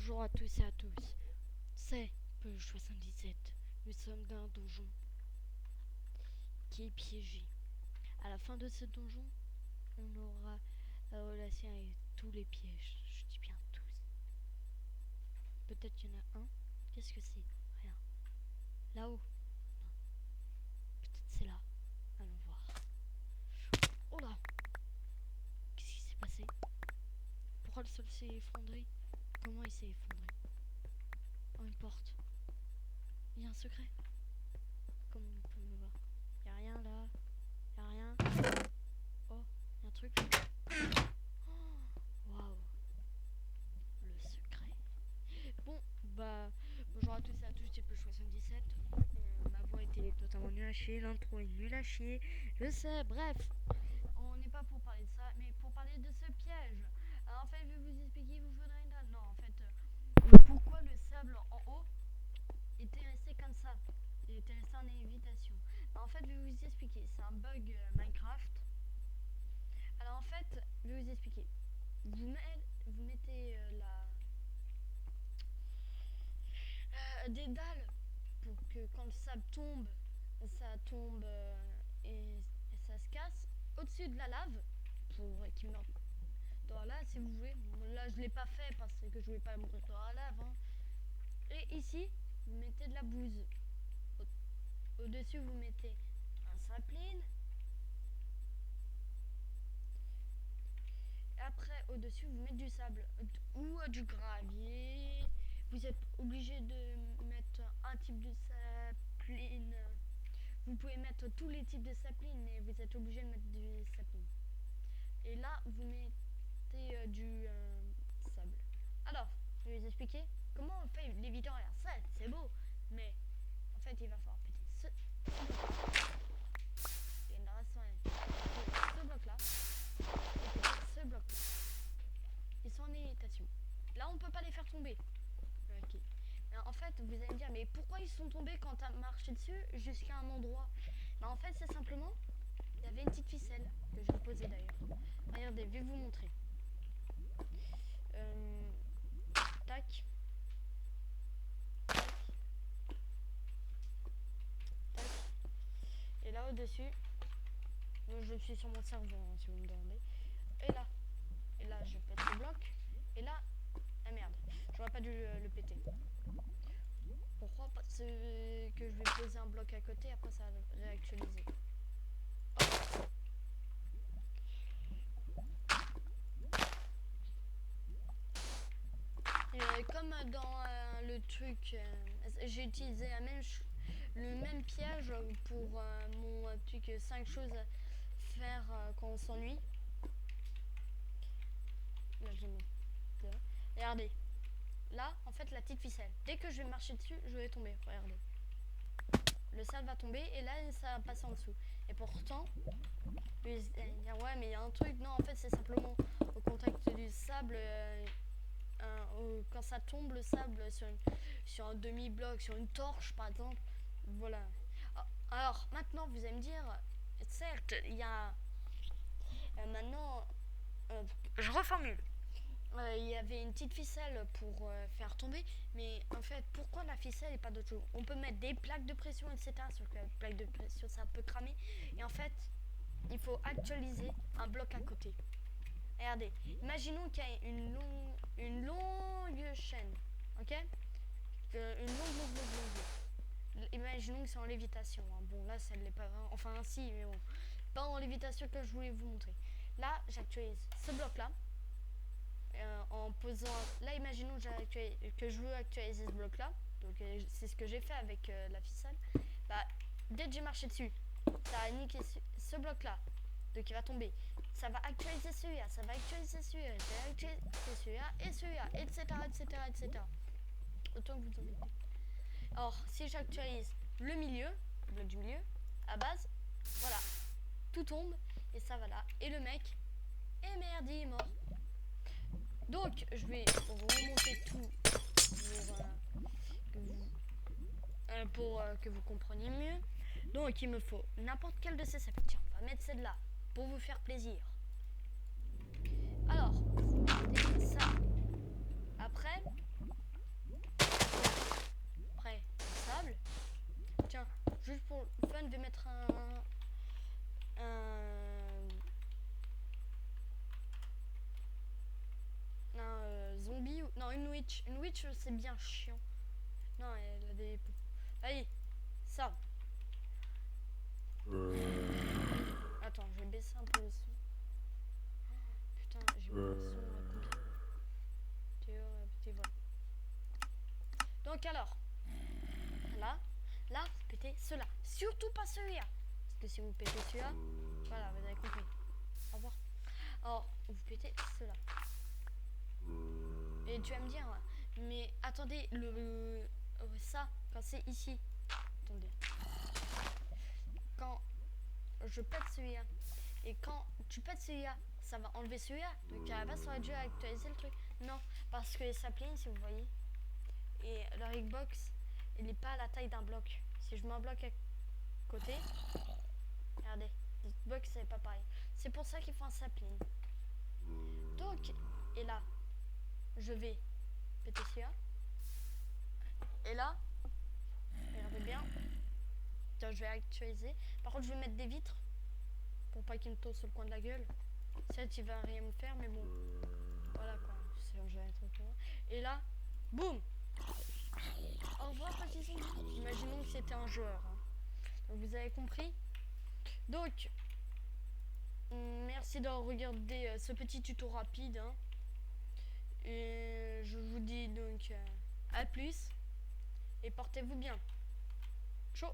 Bonjour à tous et à tous, c'est Peu77. Nous sommes dans un donjon qui est piégé. À la fin de ce donjon, on aura la relation avec tous les pièges. Je dis bien tous. Peut-être qu'il y en a un. Qu'est-ce que c'est? Rien. Là-haut? Non. Peut-être c'est là. Allons voir. Oh là! Qu'est-ce qui s'est passé? Pourquoi le sol s'est effondré? Comment il s'est effondré? Oh, une porte. Il y a un secret. Comment on peut me voir? Il y a rien là. Il y a rien. Oh, il y a un truc. Oh, waouh. Le secret. Bon, bah, bonjour à tous et à tous, c'est Peu77. Ma voix était totalement nulle à chier, l'intro est nulle à chier. Je sais, bref. On n'est pas pour parler de ça, mais pour parler de ce piège. Alors, en fait, je vais vous expliquer, vous faudrait une... Non, en fait, pourquoi le sable en haut était resté comme ça. Il était resté en évitation. En fait, je vais vous expliquer. C'est un bug Minecraft. Alors en fait, je vais vous expliquer. Vous mettez des dalles pour que quand le sable tombe, ça tombe et ça se casse au-dessus de la lave pour qu'il meure dans la lave si vous voulez. Là, je l'ai pas fait parce que je voulais pas mourir dans la lave. Hein. Et ici, vous mettez de la bouse. Au-dessus, vous mettez un sapling. Après, au-dessus, vous mettez du sable ou du gravier. Vous êtes obligé de mettre un type de sapling. Vous pouvez mettre tous les types de sapling, mais vous êtes obligé de mettre du sapling. Et là, vous mettez du sable. Alors, je vais vous expliquer comment on fait l'évitant. Alors, ça, c'est beau, mais en fait, il va falloir péter ce bloc-là. Ce bloc-là. Ils sont en hésitation. Là, on peut pas les faire tomber. Ok. En fait, vous allez me dire, mais pourquoi ils sont tombés quand tu as marché dessus jusqu'à un endroit? En fait, c'est simplement, il y avait une petite ficelle que j'ai posée d'ailleurs. Regardez, je vais vous montrer. Tac. Tac. Tac. Et là, au-dessus, je suis sur mon serveur, hein, si vous me demandez. Et là, je pète le bloc. Et là, ah merde, j'aurais pas dû le péter. Pourquoi? Parce que je vais poser un bloc à côté, après ça va réactualiser. Comme dans le truc, j'ai utilisé le même piège pour mon truc 5 choses à faire quand on s'ennuie. Là, j'ai mis. Regardez. Là, en fait, la petite ficelle. Dès que je vais marcher dessus, je vais tomber. Regardez. Le sable va tomber et là, ça va passer en dessous. Et pourtant, vous allez dire, ouais, mais il y a un truc. Non, en fait, c'est simplement au contact du sable. Quand ça tombe le sable sur un demi-bloc, sur une torche par exemple, voilà. Alors maintenant vous allez me dire, certes il y a maintenant, je reformule. Il y avait une petite ficelle pour faire tomber, mais en fait pourquoi la ficelle et pas d'autre chose? On peut mettre des plaques de pression etc. Sauf que la plaque de pression ça peut cramer et en fait il faut actualiser un bloc à côté. Regardez, imaginons qu'il y a une longue chaîne, ok? Une longue. Imaginons que c'est en lévitation. Hein. Bon, là, ça ne l'est pas vraiment. Enfin, si, mais bon. Pas en lévitation que je voulais vous montrer. Là, j'actualise ce bloc-là. En posant. Là, imaginons que je veux actualiser ce bloc-là. Donc, c'est ce que j'ai fait avec la ficelle. Bah, dès que j'ai marché dessus, ça a niqué ce bloc-là. Donc, il va tomber. Ça va actualiser celui-là, ça va actualiser celui-là, ça va actualiser celui-là et celui-là, etc. Autant que vous en mettez. Alors, si j'actualise le milieu, le bloc du milieu, à base, voilà, tout tombe et ça va là. Et le mec, et merde, il est mort. Donc, je vais remonter tout pour que vous compreniez mieux. Donc, il me faut n'importe quelle de ces sapes. Tiens, on va mettre celle-là pour vous faire plaisir. Alors, vous mettez ça. Après, il devait mettre zombie ou... Non, une witch. Une witch, c'est bien chiant. Non, elle a des... Allez, ça. Attends, je vais baisser un peu le son. Putain, j'ai mis le son à combien? Petit vol. Donc alors, là, pétez cela. Surtout pas celui-là. Parce que si vous pétez celui-là, voilà, vous avez compris. Au revoir. Alors, vous pétez cela. Et tu vas me dire, mais attendez, ça, quand c'est ici. Attendez. Quand je pète celui-là, et quand tu pètes celui-là, ça va enlever celui-là. Donc à la base, ça aurait dû actualiser le truc. Non, parce que les saplings, si vous voyez, et leur hitbox, il n'est pas à la taille d'un bloc. Si je mets un bloc à côté, regardez, hitbox, c'est pas pareil. C'est pour ça qu'il faut un sapling. Donc, et là, je vais péter celui-là. Et là, regardez bien. Tiens, je vais actualiser. Par contre, je vais mettre des vitres pour pas qu'il me tombe sur le coin de la gueule. Certes, il va rien me faire, mais bon. Voilà quoi. Je vais être au courant. Et là, boum. Au revoir, petit zombie. Imaginons que c'était un joueur. Hein. Donc, vous avez compris. Donc, merci d'avoir regardé ce petit tuto rapide. Hein. Et je vous dis donc à plus. Et portez-vous bien. Ciao.